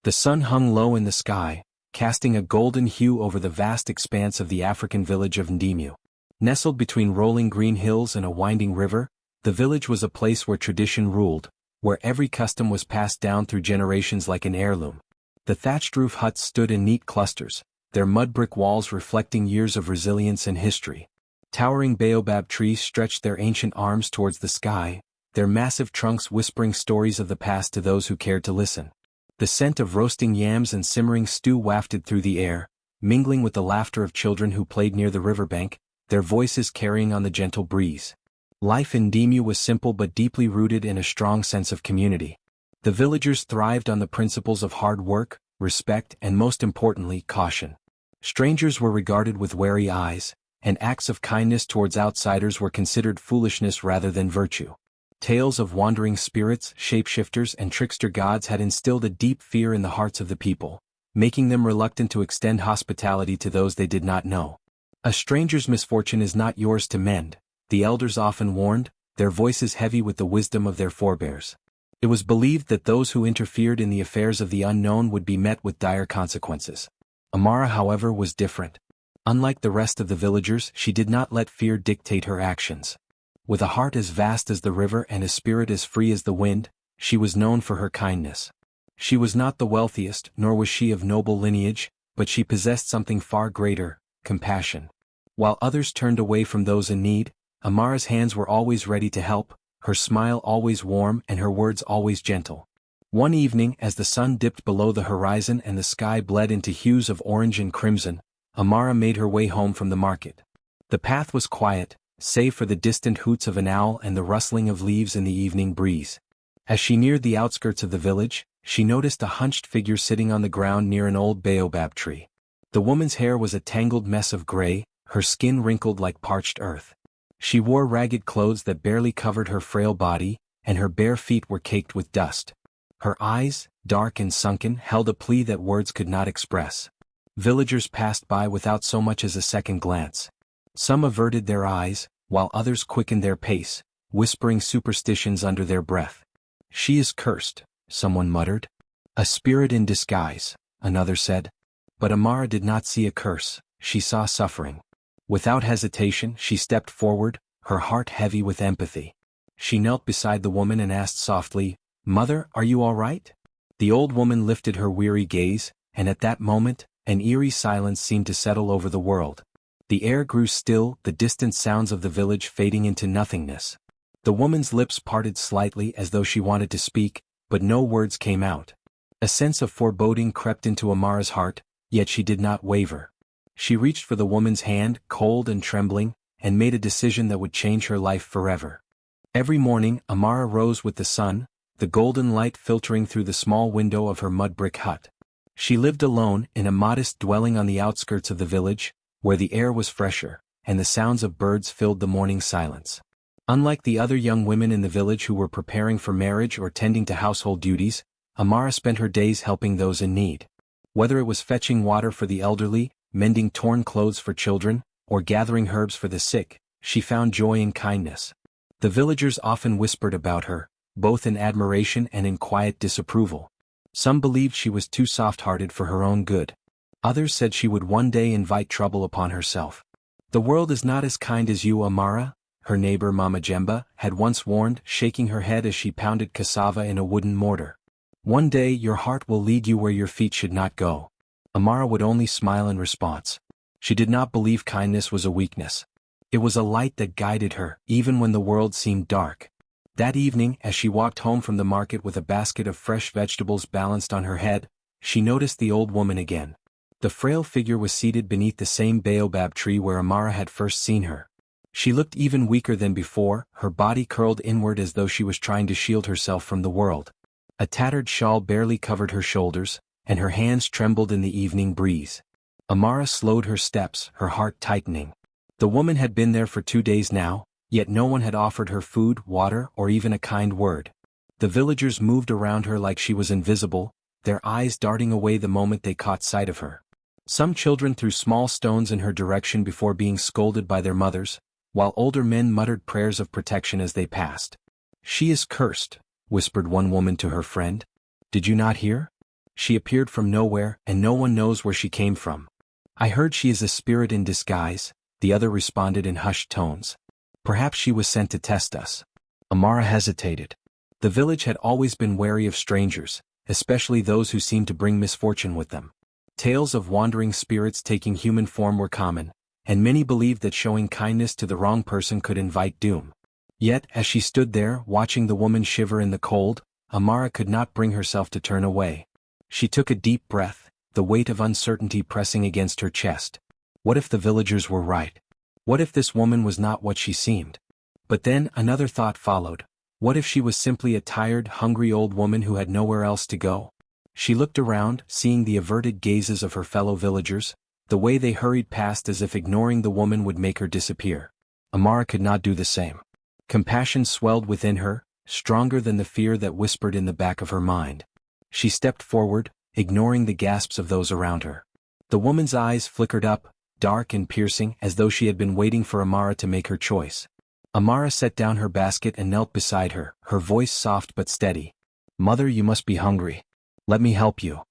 The sun hung low in the sky, casting a golden hue over the vast expanse of the African village of Ndimu. Nestled between rolling green hills and a winding river, the village was a place where tradition ruled, where every custom was passed down through generations like an heirloom. The thatched roof huts stood in neat clusters, their mud brick walls reflecting years of resilience and history. Towering baobab trees stretched their ancient arms towards the sky, their massive trunks whispering stories of the past to those who cared to listen. The scent of roasting yams and simmering stew wafted through the air, mingling with the laughter of children who played near the riverbank, their voices carrying on the gentle breeze. Life in Ndimu was simple but deeply rooted in a strong sense of community. The villagers thrived on the principles of hard work, respect, and most importantly, caution. Strangers were regarded with wary eyes, and acts of kindness towards outsiders were considered foolishness rather than virtue. Tales of wandering spirits, shapeshifters, and trickster gods had instilled a deep fear in the hearts of the people, making them reluctant to extend hospitality to those they did not know. A stranger's misfortune is not yours to mend, the elders often warned, their voices heavy with the wisdom of their forebears. It was believed that those who interfered in the affairs of the unknown would be met with dire consequences. Amara, however, was different. Unlike the rest of the villagers, she did not let fear dictate her actions. With a heart as vast as the river and a spirit as free as the wind, she was known for her kindness. She was not the wealthiest, nor was she of noble lineage, but she possessed something far greater: compassion. While others turned away from those in need, Amara's hands were always ready to help, her smile always warm and her words always gentle. One evening, as the sun dipped below the horizon and the sky bled into hues of orange and crimson, Amara made her way home from the market. The path was quiet, save for the distant hoots of an owl and the rustling of leaves in the evening breeze. As she neared the outskirts of the village, she noticed a hunched figure sitting on the ground near an old baobab tree. The woman's hair was a tangled mess of gray, her skin wrinkled like parched earth. She wore ragged clothes that barely covered her frail body, and her bare feet were caked with dust. Her eyes, dark and sunken, held a plea that words could not express. Villagers passed by without so much as a second glance. Some averted their eyes, while others quickened their pace, whispering superstitions under their breath. "She is cursed," someone muttered. "A spirit in disguise," another said. But Amara did not see a curse, she saw suffering. Without hesitation, she stepped forward, her heart heavy with empathy. She knelt beside the woman and asked softly, "Mother, are you all right?" The old woman lifted her weary gaze, and at that moment, an eerie silence seemed to settle over the world. The air grew still, the distant sounds of the village fading into nothingness. The woman's lips parted slightly as though she wanted to speak, but no words came out. A sense of foreboding crept into Amara's heart, yet she did not waver. She reached for the woman's hand, cold and trembling, and made a decision that would change her life forever. Every morning, Amara rose with the sun, the golden light filtering through the small window of her mud brick hut. She lived alone, in a modest dwelling on the outskirts of the village, where the air was fresher, and the sounds of birds filled the morning silence. Unlike the other young women in the village who were preparing for marriage or tending to household duties, Amara spent her days helping those in need. Whether it was fetching water for the elderly, mending torn clothes for children, or gathering herbs for the sick, she found joy in kindness. The villagers often whispered about her, both in admiration and in quiet disapproval. Some believed she was too soft-hearted for her own good. Others said she would one day invite trouble upon herself. "The world is not as kind as you, Amara," her neighbor Mama Jemba had once warned, shaking her head as she pounded cassava in a wooden mortar. "One day your heart will lead you where your feet should not go." Amara would only smile in response. She did not believe kindness was a weakness. It was a light that guided her, even when the world seemed dark. That evening, as she walked home from the market with a basket of fresh vegetables balanced on her head, she noticed the old woman again. The frail figure was seated beneath the same baobab tree where Amara had first seen her. She looked even weaker than before, her body curled inward as though she was trying to shield herself from the world. A tattered shawl barely covered her shoulders, and her hands trembled in the evening breeze. Amara slowed her steps, her heart tightening. The woman had been there for 2 days now, yet no one had offered her food, water, or even a kind word. The villagers moved around her like she was invisible, their eyes darting away the moment they caught sight of her. Some children threw small stones in her direction before being scolded by their mothers, while older men muttered prayers of protection as they passed. "She is cursed," whispered one woman to her friend. "Did you not hear? She appeared from nowhere, and no one knows where she came from. I heard she is a spirit in disguise, the other responded in hushed tones. Perhaps she was sent to test us. Amara hesitated. The village had always been wary of strangers, especially those who seemed to bring misfortune with them. Tales of wandering spirits taking human form were common, and many believed that showing kindness to the wrong person could invite doom. Yet, as she stood there, watching the woman shiver in the cold, Amara could not bring herself to turn away. She took a deep breath, the weight of uncertainty pressing against her chest. What if the villagers were right? What if this woman was not what she seemed? But then another thought followed. What if she was simply a tired, hungry old woman who had nowhere else to go? She looked around, seeing the averted gazes of her fellow villagers, the way they hurried past as if ignoring the woman would make her disappear. Amara could not do the same. Compassion swelled within her, stronger than the fear that whispered in the back of her mind. She stepped forward, ignoring the gasps of those around her. The woman's eyes flickered up, dark and piercing, as though she had been waiting for Amara to make her choice. Amara set down her basket and knelt beside her, her voice soft but steady. "Mother, you must be hungry. Let me help you."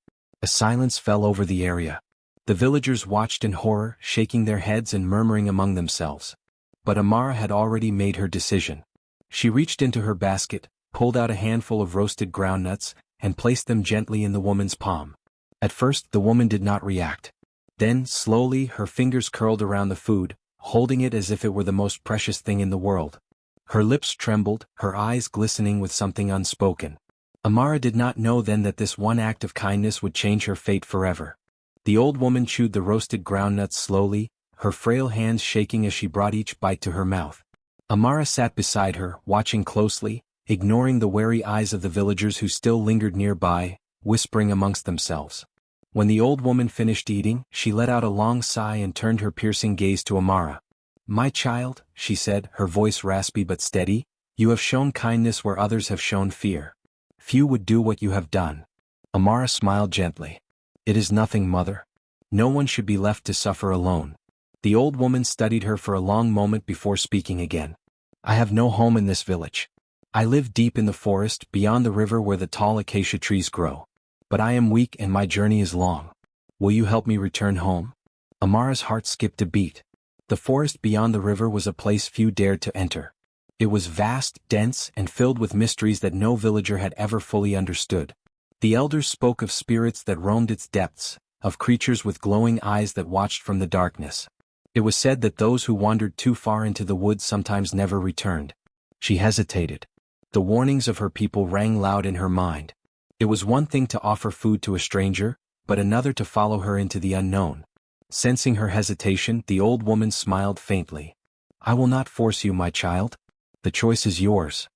A silence fell over the area. The villagers watched in horror, shaking their heads and murmuring among themselves. But Amara had already made her decision. She reached into her basket, pulled out a handful of roasted groundnuts, and placed them gently in the woman's palm. At first the woman did not react. Then, slowly, her fingers curled around the food, holding it as if it were the most precious thing in the world. Her lips trembled, her eyes glistening with something unspoken. Amara did not know then that this one act of kindness would change her fate forever. The old woman chewed the roasted groundnuts slowly, her frail hands shaking as she brought each bite to her mouth. Amara sat beside her, watching closely, ignoring the wary eyes of the villagers who still lingered nearby, whispering amongst themselves. When the old woman finished eating, she let out a long sigh and turned her piercing gaze to Amara. "My child," she said, her voice raspy but steady, "you have shown kindness where others have shown fear. Few would do what you have done." Amara smiled gently. "It is nothing, mother. No one should be left to suffer alone." The old woman studied her for a long moment before speaking again. "I have no home in this village. I live deep in the forest, beyond the river where the tall acacia trees grow. But I am weak and my journey is long. Will you help me return home?" Amara's heart skipped a beat. The forest beyond the river was a place few dared to enter. It was vast, dense, and filled with mysteries that no villager had ever fully understood. The elders spoke of spirits that roamed its depths, of creatures with glowing eyes that watched from the darkness. It was said that those who wandered too far into the woods sometimes never returned. She hesitated. The warnings of her people rang loud in her mind. It was one thing to offer food to a stranger, but another to follow her into the unknown. Sensing her hesitation, the old woman smiled faintly. "I will not force you, my child. The choice is yours."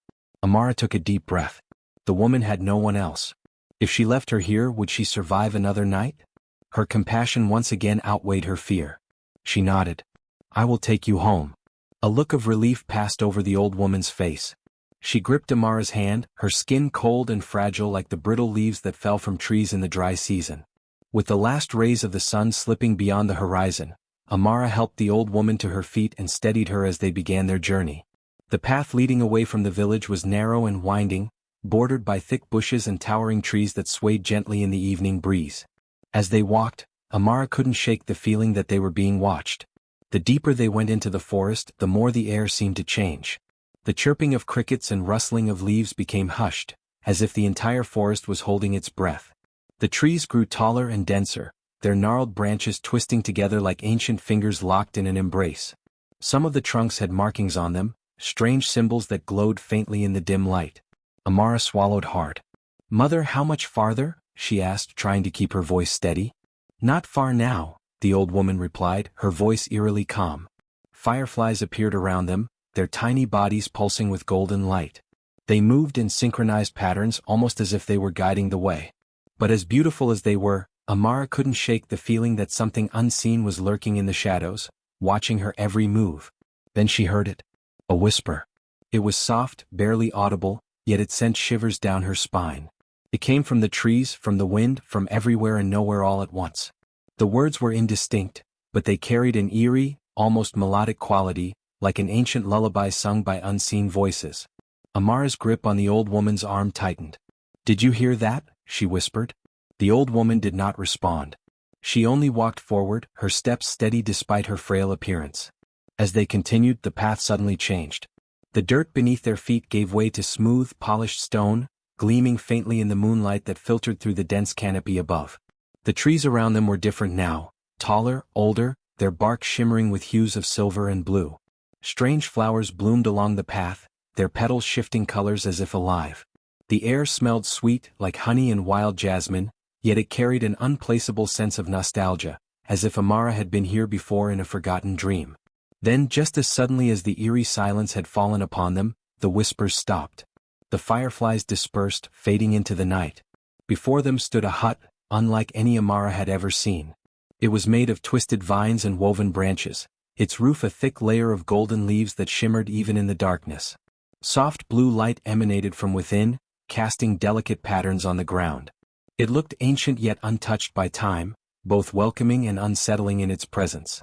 Amara took a deep breath. The woman had no one else. If she left her here, would she survive another night? Her compassion once again outweighed her fear. She nodded. "I will take you home." A look of relief passed over the old woman's face. She gripped Amara's hand, her skin cold and fragile like the brittle leaves that fell from trees in the dry season. With the last rays of the sun slipping beyond the horizon, Amara helped the old woman to her feet and steadied her as they began their journey. The path leading away from the village was narrow and winding, bordered by thick bushes and towering trees that swayed gently in the evening breeze. As they walked, Amara couldn't shake the feeling that they were being watched. The deeper they went into the forest, the more the air seemed to change. The chirping of crickets and rustling of leaves became hushed, as if the entire forest was holding its breath. The trees grew taller and denser, their gnarled branches twisting together like ancient fingers locked in an embrace. Some of the trunks had markings on them, strange symbols that glowed faintly in the dim light. Amara swallowed hard. "Mother, how much farther?" she asked, trying to keep her voice steady. "Not far now," the old woman replied, her voice eerily calm. Fireflies appeared around them, their tiny bodies pulsing with golden light. They moved in synchronized patterns, almost as if they were guiding the way. But as beautiful as they were, Amara couldn't shake the feeling that something unseen was lurking in the shadows, watching her every move. Then she heard it. A whisper. It was soft, barely audible, yet it sent shivers down her spine. It came from the trees, from the wind, from everywhere and nowhere all at once. The words were indistinct, but they carried an eerie, almost melodic quality, like an ancient lullaby sung by unseen voices. Amara's grip on the old woman's arm tightened. "Did you hear that?" she whispered. The old woman did not respond. She only walked forward, her steps steady despite her frail appearance. As they continued, the path suddenly changed. The dirt beneath their feet gave way to smooth, polished stone, gleaming faintly in the moonlight that filtered through the dense canopy above. The trees around them were different now, taller, older, their bark shimmering with hues of silver and blue. Strange flowers bloomed along the path, their petals shifting colors as if alive. The air smelled sweet, like honey and wild jasmine, yet it carried an unplaceable sense of nostalgia, as if Amara had been here before in a forgotten dream. Then, just as suddenly as the eerie silence had fallen upon them, the whispers stopped. The fireflies dispersed, fading into the night. Before them stood a hut, unlike any Amara had ever seen. It was made of twisted vines and woven branches, its roof a thick layer of golden leaves that shimmered even in the darkness. Soft blue light emanated from within, casting delicate patterns on the ground. It looked ancient yet untouched by time, both welcoming and unsettling in its presence.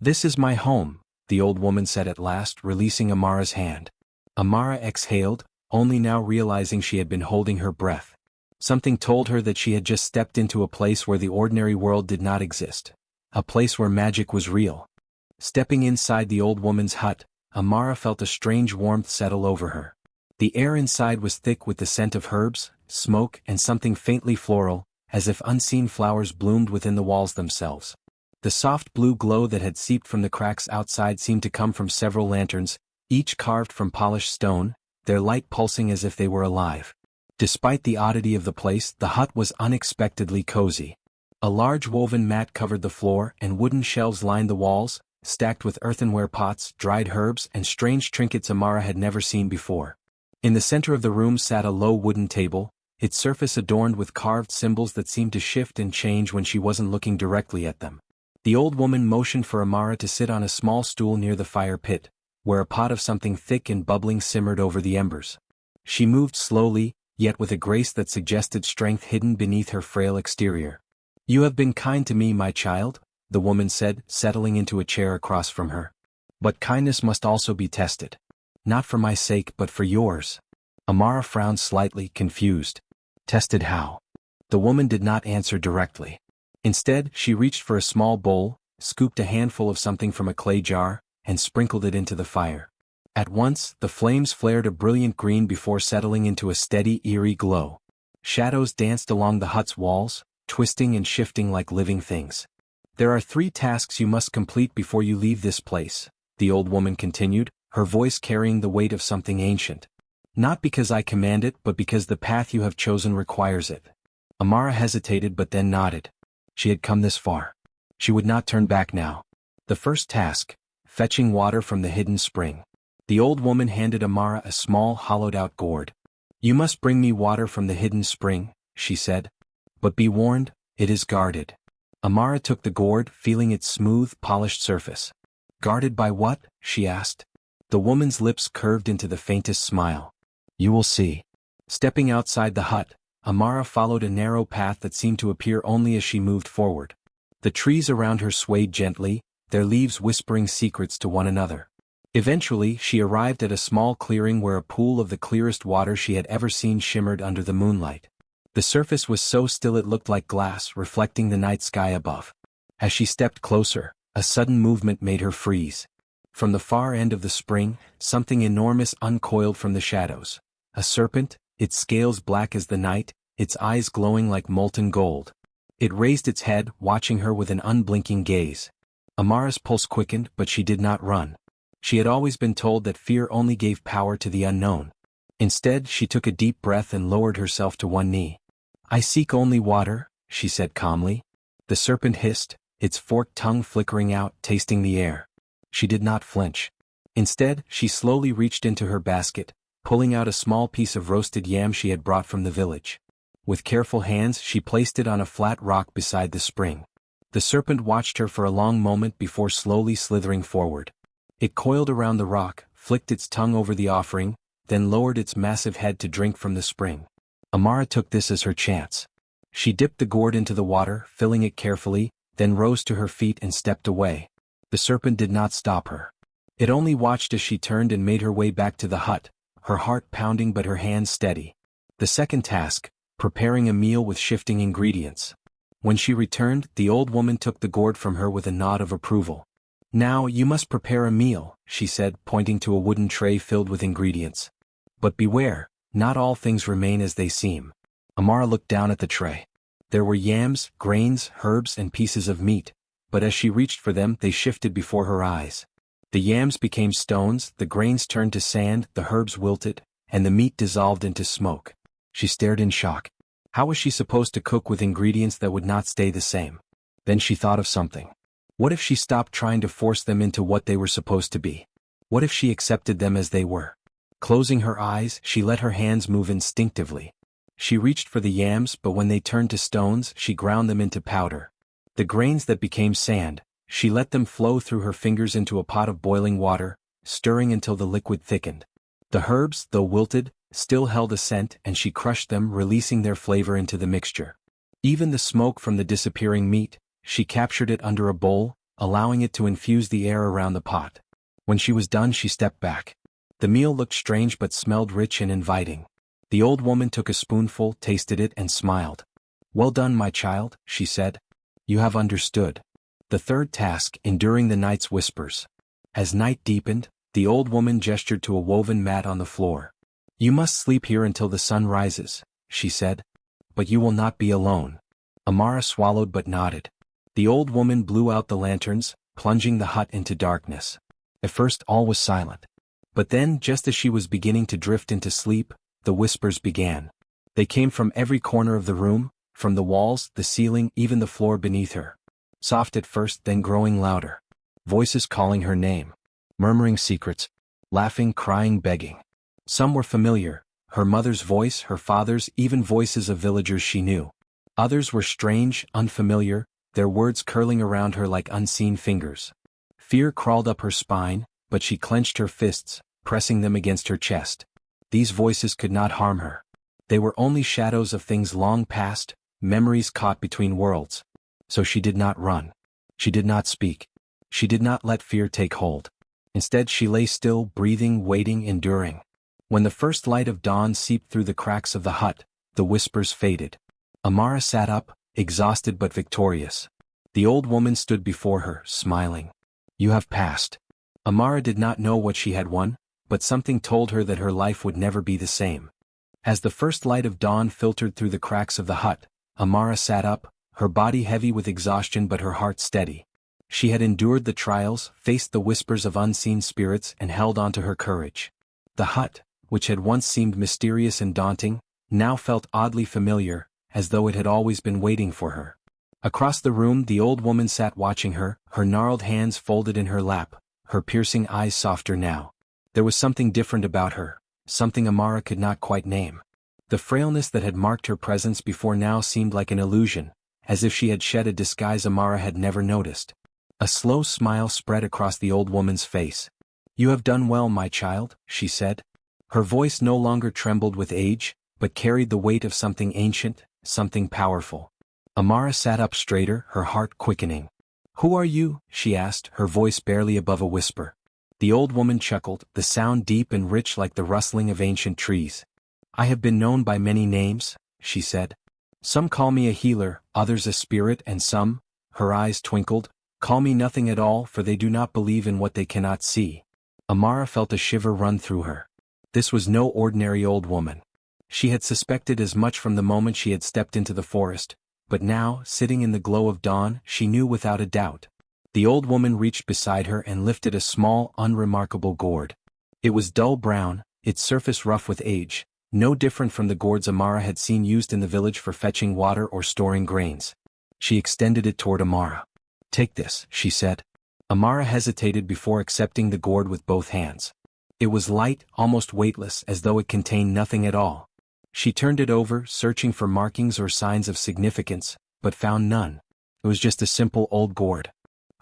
"This is my home," the old woman said at last, releasing Amara's hand. Amara exhaled, only now realizing she had been holding her breath. Something told her that she had just stepped into a place where the ordinary world did not exist. A place where magic was real. Stepping inside the old woman's hut, Amara felt a strange warmth settle over her. The air inside was thick with the scent of herbs, smoke, and something faintly floral, as if unseen flowers bloomed within the walls themselves. The soft blue glow that had seeped from the cracks outside seemed to come from several lanterns, each carved from polished stone, their light pulsing as if they were alive. Despite the oddity of the place, the hut was unexpectedly cozy. A large woven mat covered the floor, and wooden shelves lined the walls, stacked with earthenware pots, dried herbs, and strange trinkets Amara had never seen before. In the center of the room sat a low wooden table, its surface adorned with carved symbols that seemed to shift and change when she wasn't looking directly at them. The old woman motioned for Amara to sit on a small stool near the fire pit, where a pot of something thick and bubbling simmered over the embers. She moved slowly, yet with a grace that suggested strength hidden beneath her frail exterior. "You have been kind to me, my child," the woman said, settling into a chair across from her. "But kindness must also be tested. Not for my sake but for yours." Amara frowned slightly, confused. Tested how? The woman did not answer directly. Instead, she reached for a small bowl, scooped a handful of something from a clay jar, and sprinkled it into the fire. At once, the flames flared a brilliant green before settling into a steady, eerie glow. Shadows danced along the hut's walls, twisting and shifting like living things. "There are 3 tasks you must complete before you leave this place," the old woman continued, her voice carrying the weight of something ancient. "Not because I command it but because the path you have chosen requires it." Amara hesitated but then nodded. She had come this far. She would not turn back now. The first task, fetching water from the hidden spring. The old woman handed Amara a small hollowed-out gourd. "You must bring me water from the hidden spring," she said. "But be warned, it is guarded." Amara took the gourd, feeling its smooth, polished surface. "Guarded by what?" she asked. The woman's lips curved into the faintest smile. "You will see." Stepping outside the hut, Amara followed a narrow path that seemed to appear only as she moved forward. The trees around her swayed gently, their leaves whispering secrets to one another. Eventually, she arrived at a small clearing where a pool of the clearest water she had ever seen shimmered under the moonlight. The surface was so still it looked like glass, reflecting the night sky above. As she stepped closer, a sudden movement made her freeze. From the far end of the spring, something enormous uncoiled from the shadows. A serpent, its scales black as the night, its eyes glowing like molten gold. It raised its head, watching her with an unblinking gaze. Amara's pulse quickened, but she did not run. She had always been told that fear only gave power to the unknown. Instead, she took a deep breath and lowered herself to one knee. "I seek only water," she said calmly. The serpent hissed, its forked tongue flickering out, tasting the air. She did not flinch. Instead, she slowly reached into her basket, pulling out a small piece of roasted yam she had brought from the village. With careful hands, she placed it on a flat rock beside the spring. The serpent watched her for a long moment before slowly slithering forward. It coiled around the rock, flicked its tongue over the offering, then lowered its massive head to drink from the spring. Amara took this as her chance. She dipped the gourd into the water, filling it carefully, then rose to her feet and stepped away. The serpent did not stop her. It only watched as she turned and made her way back to the hut, her heart pounding but her hands steady. The second task, preparing a meal with shifting ingredients. When she returned, the old woman took the gourd from her with a nod of approval. "Now you must prepare a meal," she said, pointing to a wooden tray filled with ingredients. "But beware, not all things remain as they seem." Amara looked down at the tray. There were yams, grains, herbs, and pieces of meat, but as she reached for them they shifted before her eyes. The yams became stones, the grains turned to sand, the herbs wilted, and the meat dissolved into smoke. She stared in shock. How was she supposed to cook with ingredients that would not stay the same? Then she thought of something. What if she stopped trying to force them into what they were supposed to be? What if she accepted them as they were? Closing her eyes, she let her hands move instinctively. She reached for the yams, but when they turned to stones, she ground them into powder. The grains that became sand, she let them flow through her fingers into a pot of boiling water, stirring until the liquid thickened. The herbs, though wilted, still held a scent, and she crushed them, releasing their flavor into the mixture. Even the smoke from the disappearing meat, she captured it under a bowl, allowing it to infuse the air around the pot. When she was done, she stepped back. The meal looked strange but smelled rich and inviting. The old woman took a spoonful, tasted it, and smiled. "Well done, my child," she said. "You have understood." The third task, enduring the night's whispers. As night deepened, the old woman gestured to a woven mat on the floor. "You must sleep here until the sun rises," she said. "But you will not be alone." Amara swallowed but nodded. The old woman blew out the lanterns, plunging the hut into darkness. At first all was silent. But then, just as she was beginning to drift into sleep, the whispers began. They came from every corner of the room, from the walls, the ceiling, even the floor beneath her. Soft at first, then growing louder. Voices calling her name. Murmuring secrets. Laughing, crying, begging. Some were familiar, her mother's voice, her father's, even voices of villagers she knew. Others were strange, unfamiliar, their words curling around her like unseen fingers. Fear crawled up her spine, but she clenched her fists, pressing them against her chest. These voices could not harm her. They were only shadows of things long past, memories caught between worlds. So she did not run. She did not speak. She did not let fear take hold. Instead she lay still, breathing, waiting, enduring. When the first light of dawn seeped through the cracks of the hut, the whispers faded. Amara sat up, exhausted but victorious. The old woman stood before her, smiling. "You have passed." Amara did not know what she had won, but something told her that her life would never be the same. As the first light of dawn filtered through the cracks of the hut, Amara sat up, her body heavy with exhaustion but her heart steady. She had endured the trials, faced the whispers of unseen spirits, and held on to her courage. The hut, which had once seemed mysterious and daunting, now felt oddly familiar, as though it had always been waiting for her. Across the room the old woman sat watching her, her gnarled hands folded in her lap, her piercing eyes softer now. There was something different about her, something Amara could not quite name. The frailness that had marked her presence before now seemed like an illusion, as if she had shed a disguise Amara had never noticed. A slow smile spread across the old woman's face. "You have done well, my child," she said. Her voice no longer trembled with age, but carried the weight of something ancient, something powerful. Amara sat up straighter, her heart quickening. "Who are you?" she asked, her voice barely above a whisper. The old woman chuckled, the sound deep and rich like the rustling of ancient trees. "I have been known by many names," she said. "Some call me a healer, others a spirit, and some," her eyes twinkled, "call me nothing at all, for they do not believe in what they cannot see." Amara felt a shiver run through her. This was no ordinary old woman. She had suspected as much from the moment she had stepped into the forest, but now, sitting in the glow of dawn, she knew without a doubt. The old woman reached beside her and lifted a small, unremarkable gourd. It was dull brown, its surface rough with age, no different from the gourds Amara had seen used in the village for fetching water or storing grains. She extended it toward Amara. "Take this," she said. Amara hesitated before accepting the gourd with both hands. It was light, almost weightless, as though it contained nothing at all. She turned it over, searching for markings or signs of significance, but found none. It was just a simple old gourd.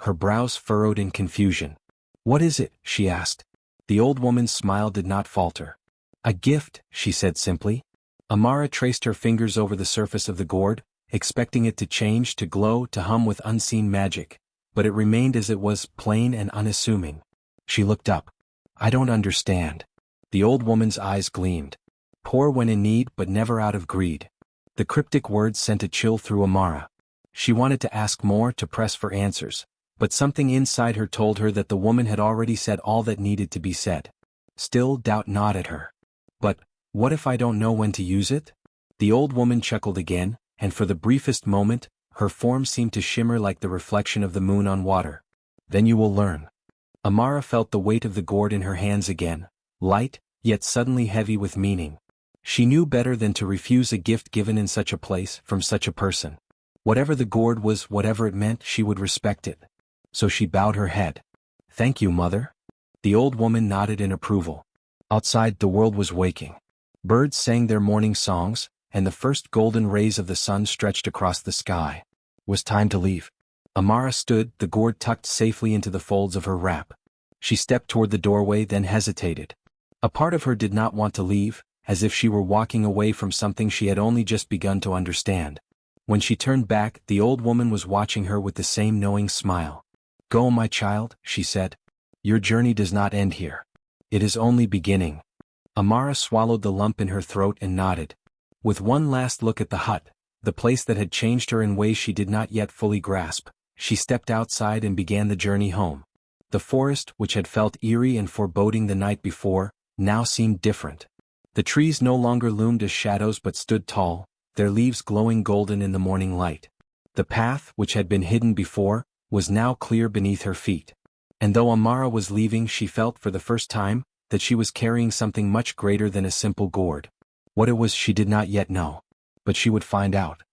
Her brows furrowed in confusion. "What is it?" she asked. The old woman's smile did not falter. "A gift," she said simply. Amara traced her fingers over the surface of the gourd, expecting it to change, to glow, to hum with unseen magic, but it remained as it was, plain and unassuming. She looked up. "I don't understand." The old woman's eyes gleamed. "Poor when in need, but never out of greed." The cryptic words sent a chill through Amara. She wanted to ask more, to press for answers, but something inside her told her that the woman had already said all that needed to be said. Still, doubt gnawed at her. But, what if I don't know when to use it? The old woman chuckled again, and for the briefest moment, her form seemed to shimmer like the reflection of the moon on water. Then you will learn. Amara felt the weight of the gourd in her hands again, light, yet suddenly heavy with meaning. She knew better than to refuse a gift given in such a place, from such a person. Whatever the gourd was, whatever it meant, she would respect it. So she bowed her head. Thank you, mother. The old woman nodded in approval. Outside, the world was waking. Birds sang their morning songs, and the first golden rays of the sun stretched across the sky. It was time to leave. Amara stood, the gourd tucked safely into the folds of her wrap. She stepped toward the doorway, then hesitated. A part of her did not want to leave, as if she were walking away from something she had only just begun to understand. When she turned back, the old woman was watching her with the same knowing smile. Go, my child, she said. Your journey does not end here. It is only beginning. Amara swallowed the lump in her throat and nodded. With one last look at the hut, the place that had changed her in ways she did not yet fully grasp, she stepped outside and began the journey home. The forest, which had felt eerie and foreboding the night before, now seemed different. The trees no longer loomed as shadows but stood tall, their leaves glowing golden in the morning light. The path, which had been hidden before, was now clear beneath her feet. And though Amara was leaving, she felt for the first time that she was carrying something much greater than a simple gourd. What it was she did not yet know. But she would find out.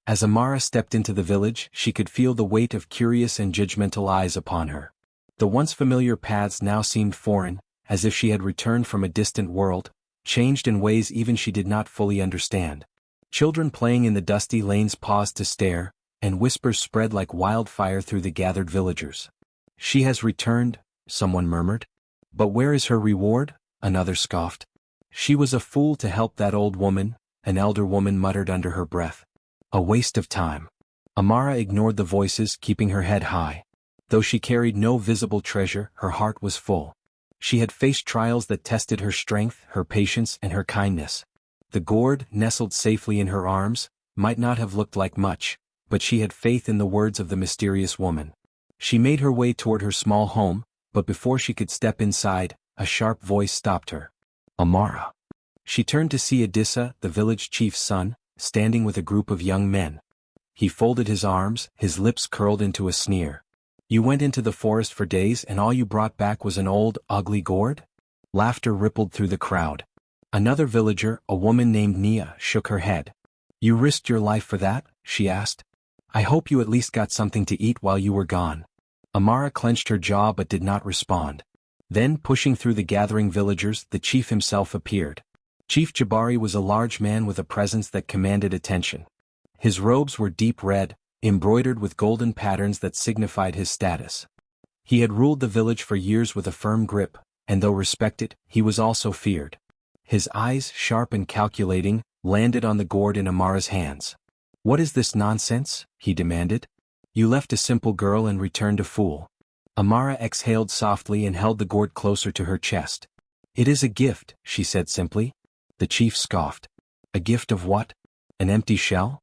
As Amara stepped into the village, she could feel the weight of curious and judgmental eyes upon her. The once familiar paths now seemed foreign, as if she had returned from a distant world, changed in ways even she did not fully understand. Children playing in the dusty lanes paused to stare, and whispers spread like wildfire through the gathered villagers. She has returned, someone murmured. But where is her reward? Another scoffed. She was a fool to help that old woman, an elder woman muttered under her breath. A waste of time. Amara ignored the voices, keeping her head high. Though she carried no visible treasure, her heart was full. She had faced trials that tested her strength, her patience, and her kindness. The gourd, nestled safely in her arms, might not have looked like much, but she had faith in the words of the mysterious woman. She made her way toward her small home, but before she could step inside, a sharp voice stopped her. Amara. She turned to see Adissa, the village chief's son, standing with a group of young men. He folded his arms, his lips curled into a sneer. You went into the forest for days and all you brought back was an old, ugly gourd? Laughter rippled through the crowd. Another villager, a woman named Nia, shook her head. You risked your life for that? She asked. I hope you at least got something to eat while you were gone. Amara clenched her jaw but did not respond. Then, pushing through the gathering villagers, the chief himself appeared. Chief Jabari was a large man with a presence that commanded attention. His robes were deep red, embroidered with golden patterns that signified his status. He had ruled the village for years with a firm grip, and though respected, he was also feared. His eyes, sharp and calculating, landed on the gourd in Amara's hands. What is this nonsense? He demanded. You left a simple girl and returned a fool. Amara exhaled softly and held the gourd closer to her chest. It is a gift, she said simply. The chief scoffed. A gift of what? An empty shell?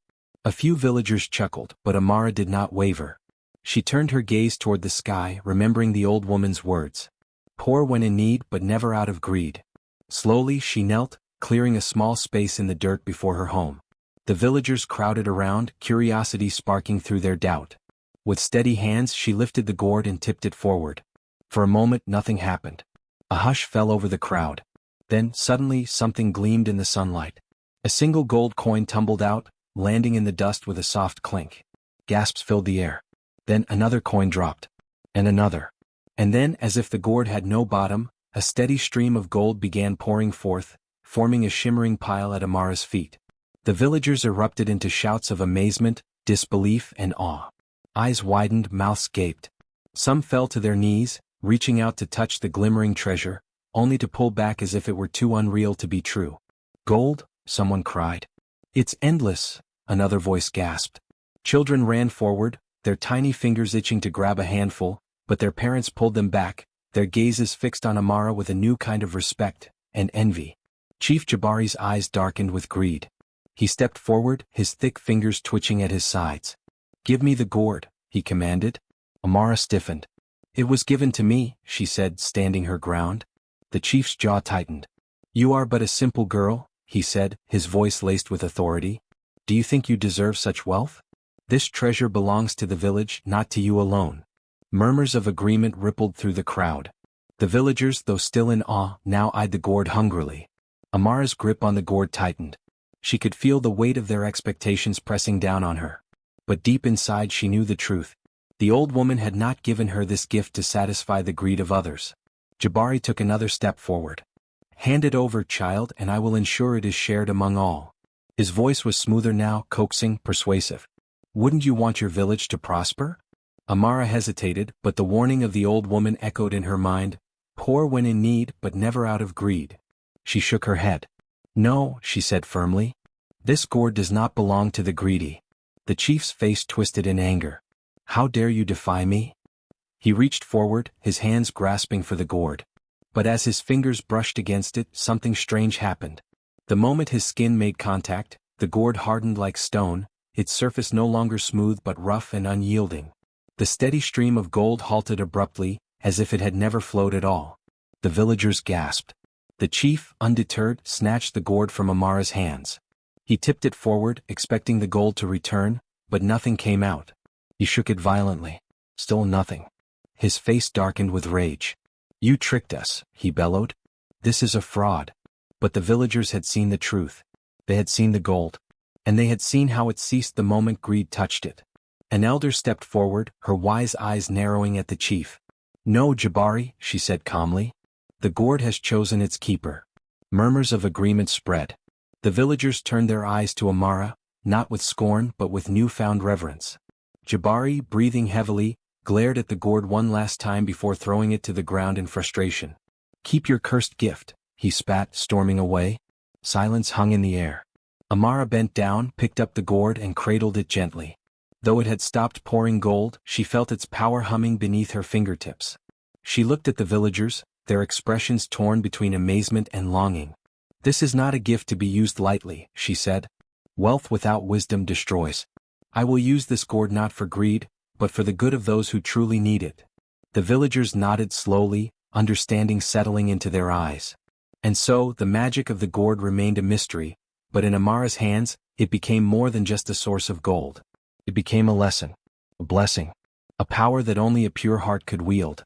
A few villagers chuckled, but Amara did not waver. She turned her gaze toward the sky, remembering the old woman's words. Poor when in need but never out of greed. Slowly she knelt, clearing a small space in the dirt before her home. The villagers crowded around, curiosity sparking through their doubt. With steady hands she lifted the gourd and tipped it forward. For a moment nothing happened. A hush fell over the crowd. Then, suddenly, something gleamed in the sunlight. A single gold coin tumbled out, landing in the dust with a soft clink. Gasps filled the air. Then another coin dropped. And another. And then, as if the gourd had no bottom, a steady stream of gold began pouring forth, forming a shimmering pile at Amara's feet. The villagers erupted into shouts of amazement, disbelief, and awe. Eyes widened, mouths gaped. Some fell to their knees, reaching out to touch the glimmering treasure, only to pull back as if it were too unreal to be true. Gold? Someone cried. It's endless, another voice gasped. Children ran forward, their tiny fingers itching to grab a handful, but their parents pulled them back, their gazes fixed on Amara with a new kind of respect and envy. Chief Jabari's eyes darkened with greed. He stepped forward, his thick fingers twitching at his sides. "Give me the gourd," he commanded. Amara stiffened. "It was given to me," she said, standing her ground. The chief's jaw tightened. "You are but a simple girl," he said, his voice laced with authority. "Do you think you deserve such wealth? This treasure belongs to the village, not to you alone." Murmurs of agreement rippled through the crowd. The villagers, though still in awe, now eyed the gourd hungrily. Amara's grip on the gourd tightened. She could feel the weight of their expectations pressing down on her. But deep inside she knew the truth. The old woman had not given her this gift to satisfy the greed of others. Jabari took another step forward. "Hand it over, child, and I will ensure it is shared among all." His voice was smoother now, coaxing, persuasive. "Wouldn't you want your village to prosper?" Amara hesitated, but the warning of the old woman echoed in her mind, "Poor when in need, but never out of greed." She shook her head. "No," she said firmly. "This gourd does not belong to the greedy." The chief's face twisted in anger. "How dare you defy me?" He reached forward, his hands grasping for the gourd. But as his fingers brushed against it, something strange happened. The moment his skin made contact, the gourd hardened like stone, its surface no longer smooth but rough and unyielding. The steady stream of gold halted abruptly, as if it had never flowed at all. The villagers gasped. The chief, undeterred, snatched the gourd from Amara's hands. He tipped it forward, expecting the gold to return, but nothing came out. He shook it violently. Still nothing. His face darkened with rage. "You tricked us," he bellowed. "This is a fraud." But the villagers had seen the truth. They had seen the gold. And they had seen how it ceased the moment greed touched it. An elder stepped forward, her wise eyes narrowing at the chief. "No, Jabari," she said calmly. "The gourd has chosen its keeper." Murmurs of agreement spread. The villagers turned their eyes to Amara, not with scorn but with newfound reverence. Jabari, breathing heavily, glared at the gourd one last time before throwing it to the ground in frustration. "Keep your cursed gift," he spat, storming away. Silence hung in the air. Amara bent down, picked up the gourd and cradled it gently. Though it had stopped pouring gold, she felt its power humming beneath her fingertips. She looked at the villagers, their expressions torn between amazement and longing. "This is not a gift to be used lightly," she said. "Wealth without wisdom destroys. I will use this gourd not for greed, but for the good of those who truly need it." The villagers nodded slowly, understanding settling into their eyes. And so, the magic of the gourd remained a mystery, but in Amara's hands, it became more than just a source of gold. It became a lesson, a blessing, a power that only a pure heart could wield.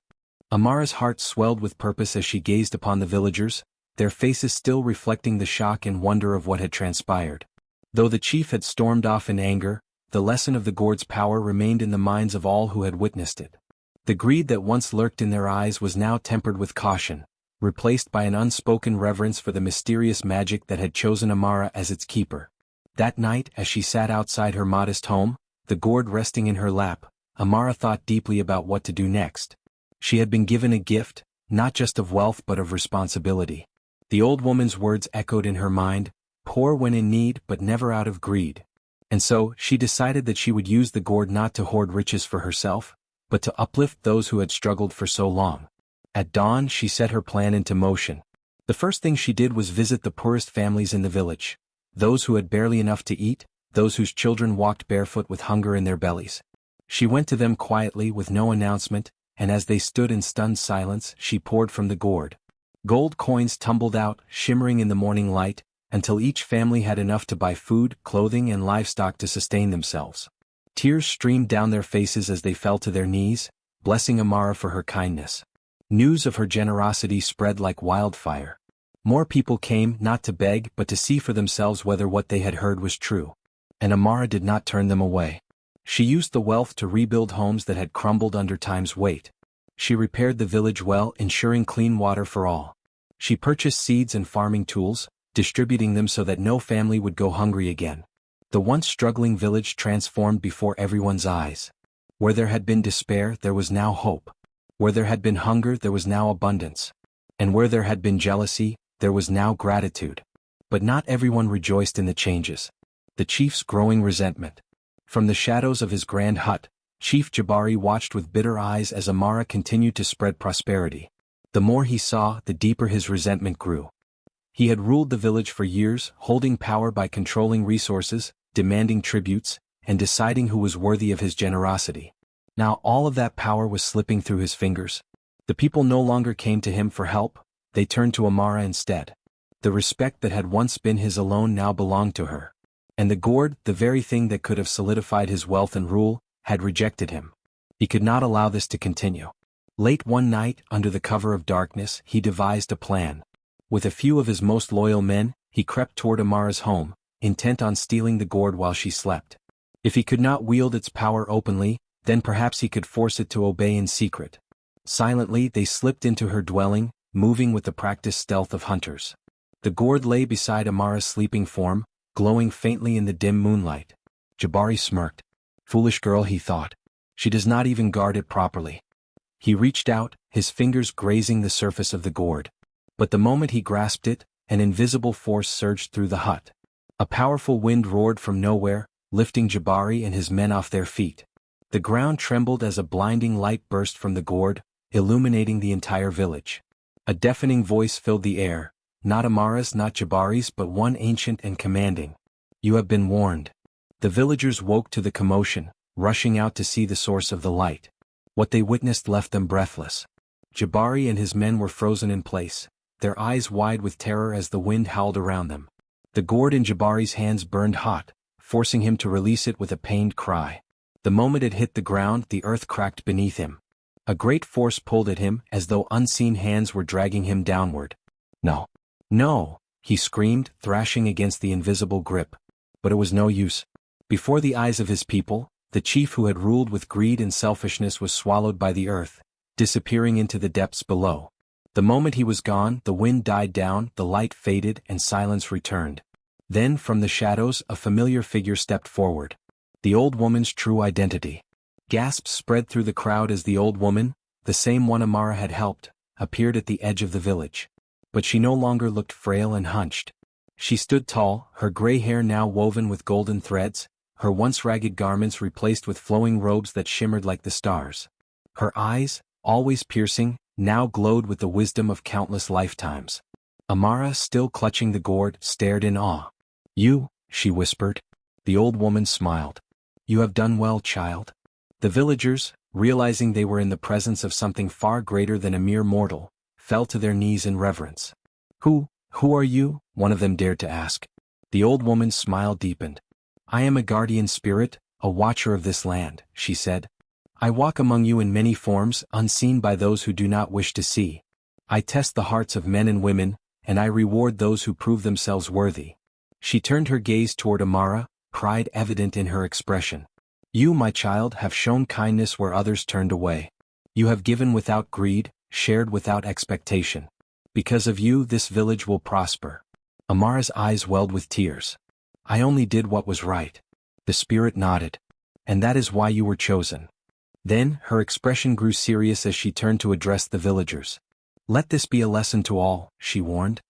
Amara's heart swelled with purpose as she gazed upon the villagers, their faces still reflecting the shock and wonder of what had transpired. Though the chief had stormed off in anger, the lesson of the gourd's power remained in the minds of all who had witnessed it. The greed that once lurked in their eyes was now tempered with caution, replaced by an unspoken reverence for the mysterious magic that had chosen Amara as its keeper. That night, as she sat outside her modest home, the gourd resting in her lap, Amara thought deeply about what to do next. She had been given a gift, not just of wealth but of responsibility. The old woman's words echoed in her mind, "Poor when in need but never out of greed." And so, she decided that she would use the gourd not to hoard riches for herself, but to uplift those who had struggled for so long. At dawn, she set her plan into motion. The first thing she did was visit the poorest families in the village. Those who had barely enough to eat, those whose children walked barefoot with hunger in their bellies. She went to them quietly with no announcement, and as they stood in stunned silence, she poured from the gourd. Gold coins tumbled out, shimmering in the morning light, until each family had enough to buy food, clothing and livestock to sustain themselves. Tears streamed down their faces as they fell to their knees, blessing Amara for her kindness. News of her generosity spread like wildfire. More people came not to beg but to see for themselves whether what they had heard was true. And Amara did not turn them away. She used the wealth to rebuild homes that had crumbled under time's weight. She repaired the village well, ensuring clean water for all. She purchased seeds and farming tools, distributing them so that no family would go hungry again. The once struggling village transformed before everyone's eyes. Where there had been despair, there was now hope. Where there had been hunger, there was now abundance. And where there had been jealousy, there was now gratitude. But not everyone rejoiced in the changes. The chief's growing resentment. From the shadows of his grand hut, Chief Jabari watched with bitter eyes as Amara continued to spread prosperity. The more he saw, the deeper his resentment grew. He had ruled the village for years, holding power by controlling resources, demanding tributes, and deciding who was worthy of his generosity. Now all of that power was slipping through his fingers. The people no longer came to him for help, they turned to Amara instead. The respect that had once been his alone now belonged to her. And the gourd, the very thing that could have solidified his wealth and rule, had rejected him. He could not allow this to continue. Late one night, under the cover of darkness, he devised a plan. With a few of his most loyal men, he crept toward Amara's home, intent on stealing the gourd while she slept. If he could not wield its power openly, then perhaps he could force it to obey in secret. Silently, they slipped into her dwelling, moving with the practiced stealth of hunters. The gourd lay beside Amara's sleeping form, glowing faintly in the dim moonlight. Jabari smirked. Foolish girl, he thought. She does not even guard it properly. He reached out, his fingers grazing the surface of the gourd. But the moment he grasped it, an invisible force surged through the hut. A powerful wind roared from nowhere, lifting Jabari and his men off their feet. The ground trembled as a blinding light burst from the gourd, illuminating the entire village. A deafening voice filled the air, not Amara's, not Jabari's, but one ancient and commanding. You have been warned. The villagers woke to the commotion, rushing out to see the source of the light. What they witnessed left them breathless. Jabari and his men were frozen in place, their eyes wide with terror as the wind howled around them. The gourd in Jabari's hands burned hot, forcing him to release it with a pained cry. The moment it hit the ground, the earth cracked beneath him. A great force pulled at him as though unseen hands were dragging him downward. No. No, he screamed, thrashing against the invisible grip. But it was no use. Before the eyes of his people, the chief who had ruled with greed and selfishness was swallowed by the earth, disappearing into the depths below. The moment he was gone, the wind died down, the light faded, and silence returned. Then, from the shadows, a familiar figure stepped forward. The old woman's true identity. Gasps spread through the crowd as the old woman, the same one Amara had helped, appeared at the edge of the village. But she no longer looked frail and hunched. She stood tall, her gray hair now woven with golden threads, her once ragged garments replaced with flowing robes that shimmered like the stars. Her eyes, always piercing, now glowed with the wisdom of countless lifetimes. Amara, still clutching the gourd, stared in awe. You, she whispered. The old woman smiled. You have done well, child. The villagers, realizing they were in the presence of something far greater than a mere mortal, fell to their knees in reverence. Who are you? One of them dared to ask. The old woman's smile deepened. I am a guardian spirit, a watcher of this land, she said. I walk among you in many forms, unseen by those who do not wish to see. I test the hearts of men and women, and I reward those who prove themselves worthy. She turned her gaze toward Amara, pride evident in her expression. You, my child, have shown kindness where others turned away. You have given without greed, shared without expectation. Because of you, this village will prosper. Amara's eyes welled with tears. I only did what was right. The spirit nodded. And that is why you were chosen. Then, her expression grew serious as she turned to address the villagers. Let this be a lesson to all, she warned.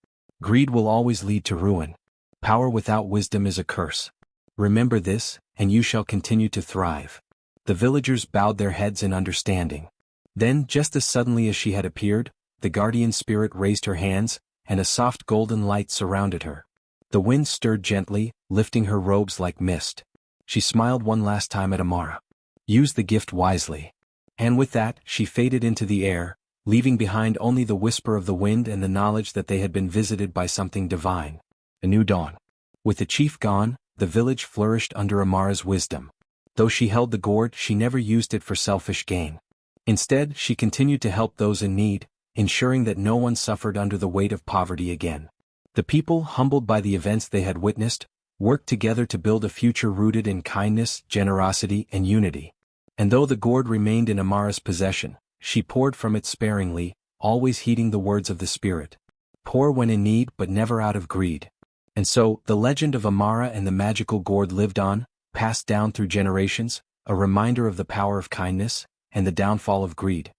Greed will always lead to ruin. Power without wisdom is a curse. Remember this, and you shall continue to thrive. The villagers bowed their heads in understanding. Then, just as suddenly as she had appeared, the guardian spirit raised her hands, and a soft golden light surrounded her. The wind stirred gently, lifting her robes like mist. She smiled one last time at Amara. Use the gift wisely. And with that, she faded into the air, leaving behind only the whisper of the wind and the knowledge that they had been visited by something divine. A new dawn. With the chief gone, the village flourished under Amara's wisdom. Though she held the gourd, she never used it for selfish gain. Instead, she continued to help those in need, ensuring that no one suffered under the weight of poverty again. The people, humbled by the events they had witnessed, worked together to build a future rooted in kindness, generosity, and unity. And though the gourd remained in Amara's possession, she poured from it sparingly, always heeding the words of the spirit. Pour when in need but never out of greed. And so, the legend of Amara and the magical gourd lived on, passed down through generations, a reminder of the power of kindness, and the downfall of greed.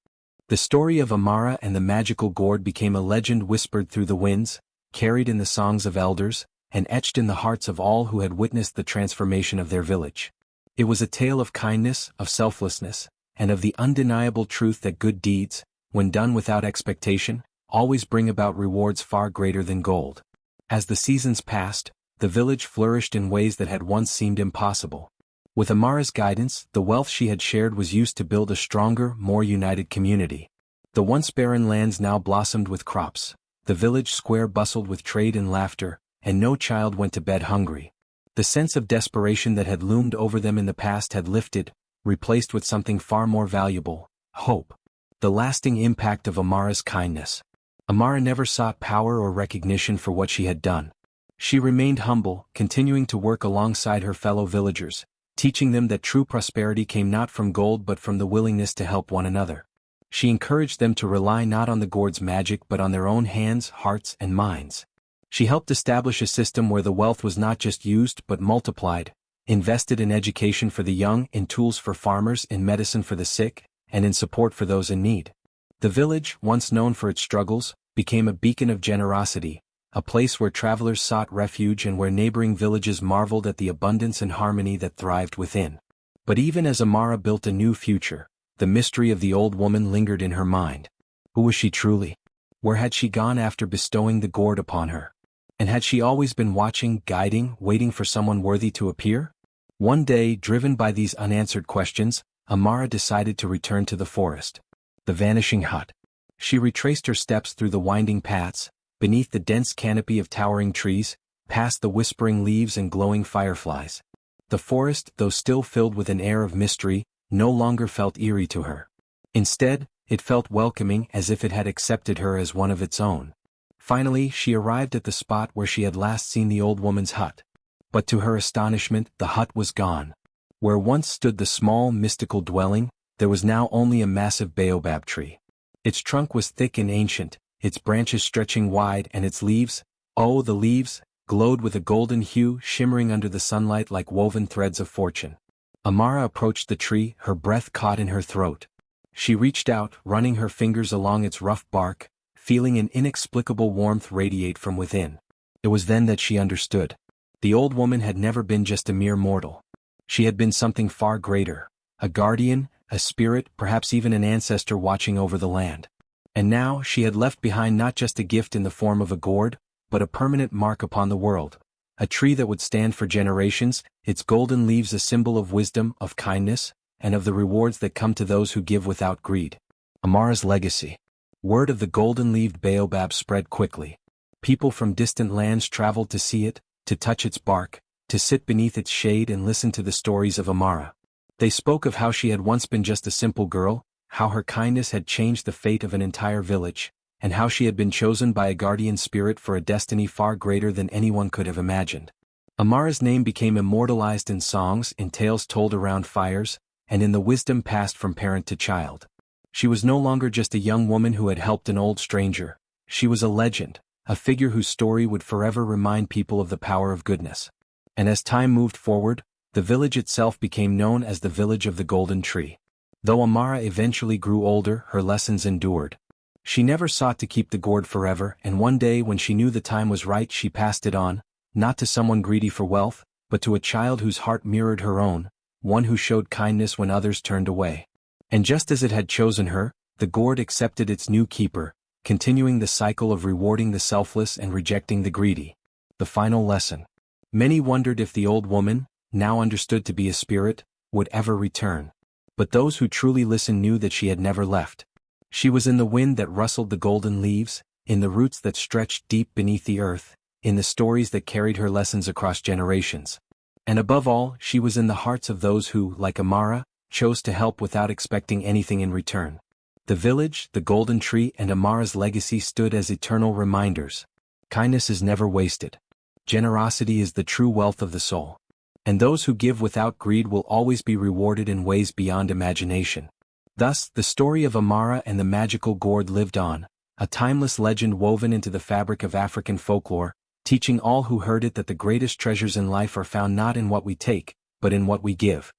The story of Amara and the magical gourd became a legend whispered through the winds, carried in the songs of elders, and etched in the hearts of all who had witnessed the transformation of their village. It was a tale of kindness, of selflessness, and of the undeniable truth that good deeds, when done without expectation, always bring about rewards far greater than gold. As the seasons passed, the village flourished in ways that had once seemed impossible. With Amara's guidance, the wealth she had shared was used to build a stronger, more united community. The once barren lands now blossomed with crops, the village square bustled with trade and laughter, and no child went to bed hungry. The sense of desperation that had loomed over them in the past had lifted, replaced with something far more valuable: hope. The lasting impact of Amara's kindness. Amara never sought power or recognition for what she had done. She remained humble, continuing to work alongside her fellow villagers, teaching them that true prosperity came not from gold but from the willingness to help one another. She encouraged them to rely not on the gourd's magic but on their own hands, hearts, and minds. She helped establish a system where the wealth was not just used but multiplied, invested in education for the young, in tools for farmers, in medicine for the sick, and in support for those in need. The village, once known for its struggles, became a beacon of generosity, a place where travelers sought refuge and where neighboring villages marveled at the abundance and harmony that thrived within. But even as Amara built a new future, the mystery of the old woman lingered in her mind. Who was she truly? Where had she gone after bestowing the gourd upon her? And had she always been watching, guiding, waiting for someone worthy to appear? One day, driven by these unanswered questions, Amara decided to return to the forest. The vanishing hut. She retraced her steps through the winding paths, beneath the dense canopy of towering trees, past the whispering leaves and glowing fireflies. The forest, though still filled with an air of mystery, no longer felt eerie to her. Instead, it felt welcoming, as if it had accepted her as one of its own. Finally, she arrived at the spot where she had last seen the old woman's hut. But to her astonishment, the hut was gone. Where once stood the small, mystical dwelling, there was now only a massive baobab tree. Its trunk was thick and ancient, its branches stretching wide, and its leaves, oh, the leaves, glowed with a golden hue, shimmering under the sunlight like woven threads of fortune. Amara approached the tree, her breath caught in her throat. She reached out, running her fingers along its rough bark, feeling an inexplicable warmth radiate from within. It was then that she understood. The old woman had never been just a mere mortal. She had been something far greater, a guardian, a spirit, perhaps even an ancestor watching over the land. And now she had left behind not just a gift in the form of a gourd, but a permanent mark upon the world. A tree that would stand for generations, its golden leaves a symbol of wisdom, of kindness, and of the rewards that come to those who give without greed. Amara's legacy. Word of the golden-leaved baobab spread quickly. People from distant lands traveled to see it, to touch its bark, to sit beneath its shade and listen to the stories of Amara. They spoke of how she had once been just a simple girl, how her kindness had changed the fate of an entire village, and how she had been chosen by a guardian spirit for a destiny far greater than anyone could have imagined. Amara's name became immortalized in songs, in tales told around fires, and in the wisdom passed from parent to child. She was no longer just a young woman who had helped an old stranger. She was a legend, a figure whose story would forever remind people of the power of goodness. And as time moved forward, the village itself became known as the Village of the Golden Tree. Though Amara eventually grew older, her lessons endured. She never sought to keep the gourd forever, and one day when she knew the time was right, she passed it on, not to someone greedy for wealth, but to a child whose heart mirrored her own, one who showed kindness when others turned away. And just as it had chosen her, the gourd accepted its new keeper, continuing the cycle of rewarding the selfless and rejecting the greedy. The final lesson. Many wondered if the old woman, now understood to be a spirit, would ever return. But those who truly listened knew that she had never left. She was in the wind that rustled the golden leaves, in the roots that stretched deep beneath the earth, in the stories that carried her lessons across generations. And above all, she was in the hearts of those who, like Amara, chose to help without expecting anything in return. The village, the golden tree, and Amara's legacy stood as eternal reminders. Kindness is never wasted. Generosity is the true wealth of the soul. And those who give without greed will always be rewarded in ways beyond imagination. Thus, the story of Amara and the magical gourd lived on, a timeless legend woven into the fabric of African folklore, teaching all who heard it that the greatest treasures in life are found not in what we take, but in what we give.